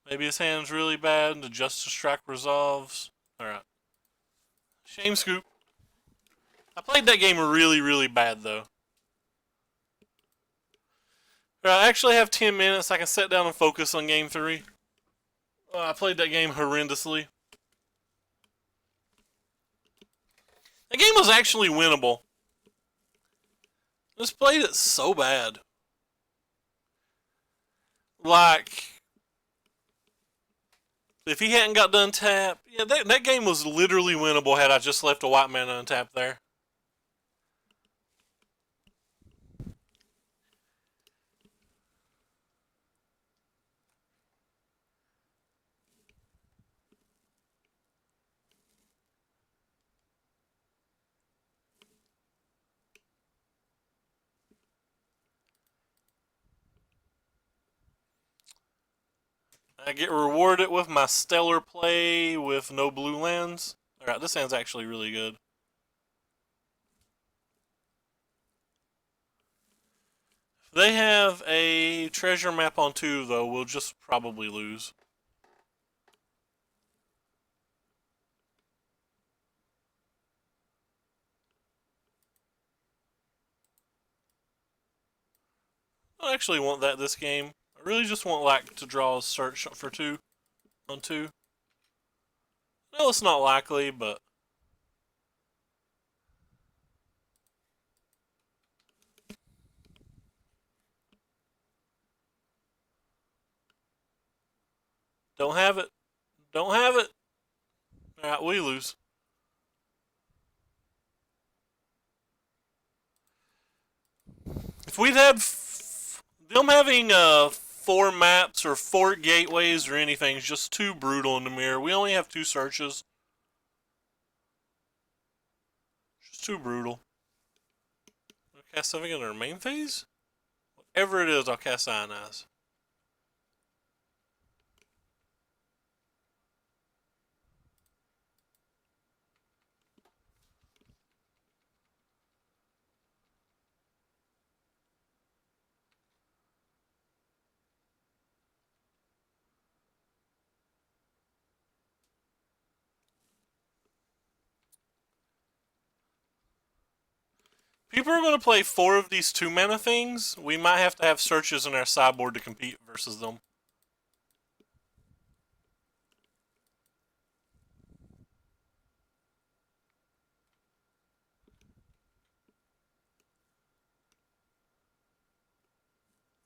Maybe his hand's really bad, and the Justice Strike resolves. Alright. Shame Scoop. I played that game really, really bad, though. I actually have 10 minutes. I can sit down and focus on game 3. I played that game horrendously. That game was actually winnable. Just played it so bad. Like, if he hadn't got done tap, yeah, that game was literally winnable had I just left a white mana untapped there. I get rewarded with my stellar play with no blue lands. Alright, this hand's actually really good. If they have a treasure map on 2, though, we'll just probably lose. I don't actually want that this game. I really just want like to draw a search for 2 on 2. No, it's not likely, but don't have it. Don't have it. Alright, we lose. If we'd had them having 4 maps or 4 gateways or anything is just too brutal in the mirror. We only have 2 searches. Just too brutal. I'll cast something in our main phase? Whatever it is, I'll cast Ionize. People are going to play 4 of these 2 mana things. We might have to have searches in our sideboard to compete versus them.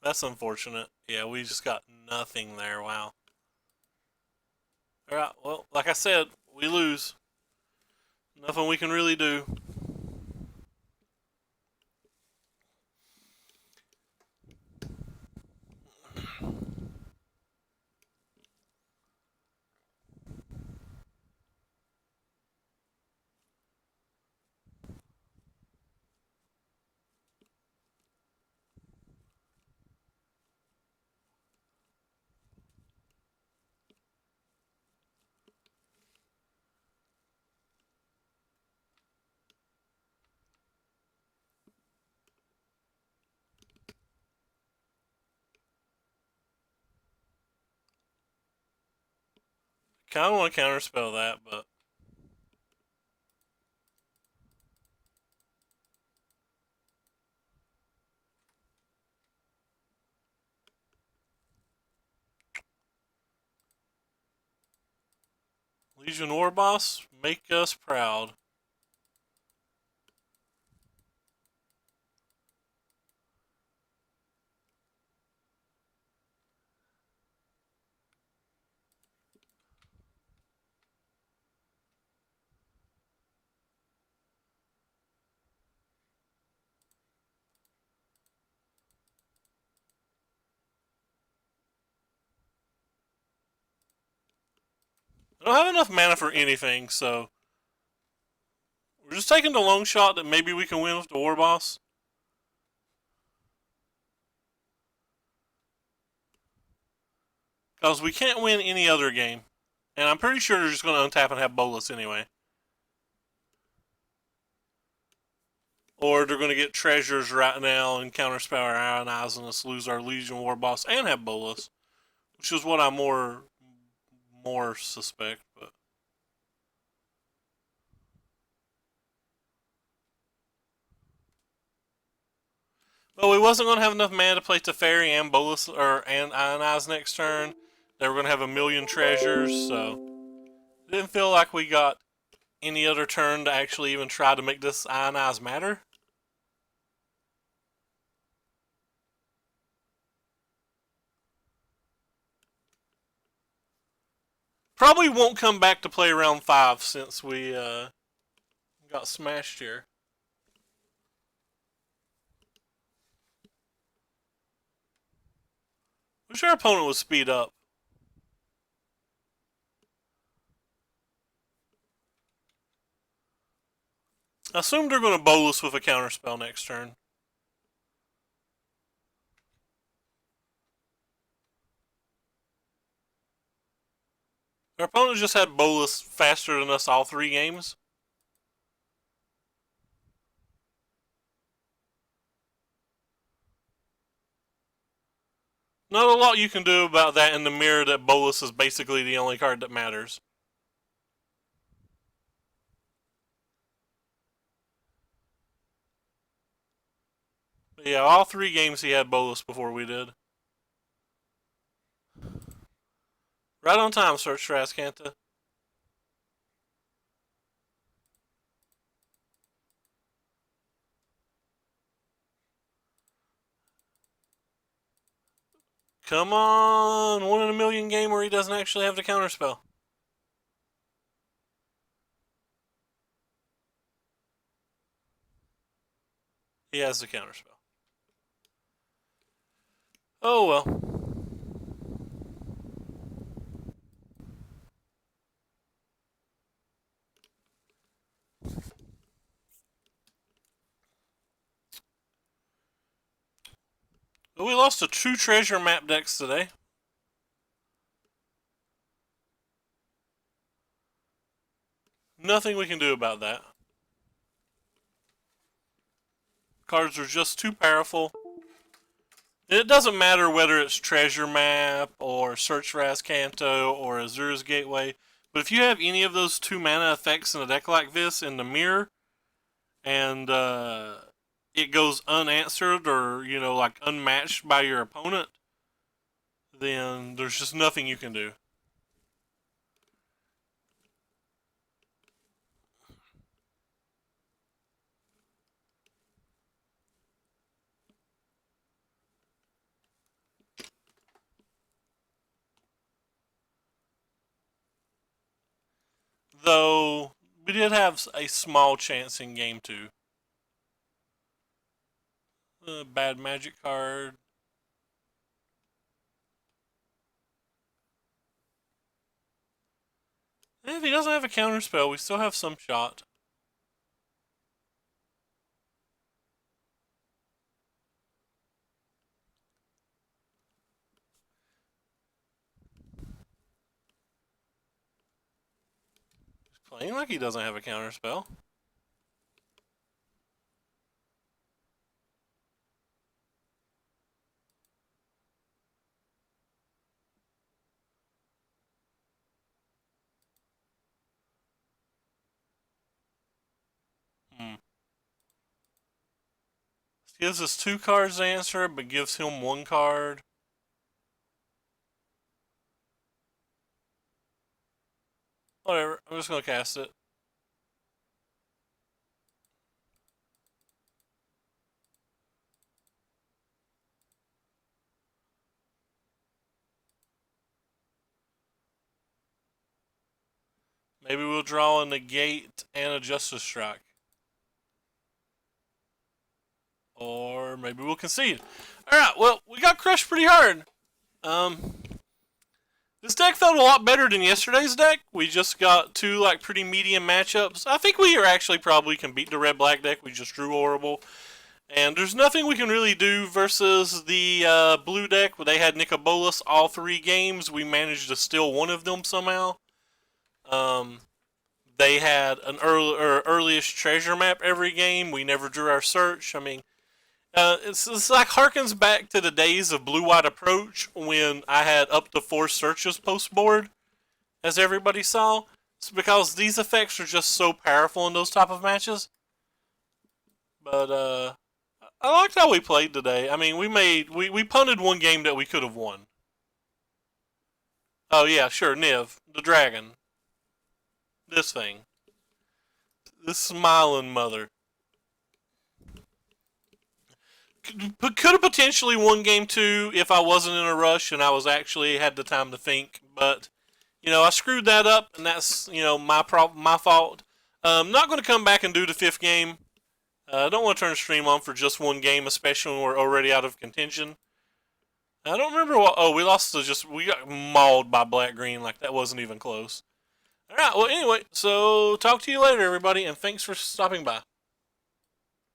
That's unfortunate. Yeah, we just got nothing there. Wow. Alright, well, like I said, we lose. Nothing we can really do. Kind of want to counterspell that, but Legion War Boss, make us proud. I don't have enough mana for anything, so We're just taking the long shot that maybe we can win with the war boss. Because we can't win any other game. And I'm pretty sure they're just going to untap and have Bolus anyway. Or they're going to get treasures right now and counterspell our Iron Eyes and us lose our Legion War Boss and have Bolus. Which is what I more suspect, but we wasn't going to have enough mana to play Teferi and Bolus and Iron Eyes next turn. They were going to have a million treasures, so it didn't feel like we got any other turn to actually even try to make this Iron Eyes matter. Probably won't come back to play round 5 since we got smashed here. Wish our opponent would speed up. I assume they're going to Bolus with a counterspell next turn. Our opponent just had Bolus faster than us all 3 games. Not a lot you can do about that in the mirror that Bolus is basically the only card that matters. But yeah, all 3 games he had Bolus before we did. Right on time, Search Rascanta. Come on, 1 in a million game where he doesn't actually have the counterspell. He has the counterspell. Oh well. We lost to 2 treasure map decks today. Nothing we can do about that. Cards are just too powerful. And it doesn't matter whether it's Treasure Map or Search Rascanto or Azura's Gateway, but if you have any of those 2 mana effects in a deck like this in the mirror, and it goes unanswered or, you know, like unmatched by your opponent, then there's just nothing you can do. Though, we did have a small chance in game 2. Bad magic card. And if he doesn't have a counterspell, we still have some shot. He's playing like he doesn't have a counterspell. Gives us 2 cards to answer, but gives him 1 card. Whatever, I'm just going to cast it. Maybe we'll draw a Negate and a Justice Strike. Or maybe we'll concede. Alright, well, we got crushed pretty hard. This deck felt a lot better than yesterday's deck. We just got two like pretty medium matchups. I think we are actually probably can beat the red-black deck. We just drew horrible. And there's nothing we can really do versus the blue deck where they had Nicobolas all 3 games. We managed to steal one of them somehow. They had an earliest treasure map every game. We never drew our search. I mean, it's like harkens back to the days of blue-white approach when I had up to 4 searches post board, as everybody saw. It's because these effects are just so powerful in those type of matches. But I liked how we played today. I mean, we punted one game that we could have won. Oh yeah, sure, Niv, the dragon. This thing. This smiling mother. Could have potentially won game 2 if I wasn't in a rush and I was actually had the time to think. But, you know, I screwed that up and that's, you know, my fault. I'm not going to come back and do the 5th game. I don't want to turn the stream on for just one game, especially when we're already out of contention. I don't remember what... Oh, we lost to we got mauled by black-green like that wasn't even close. Alright, well, anyway, so talk to you later, everybody, and thanks for stopping by.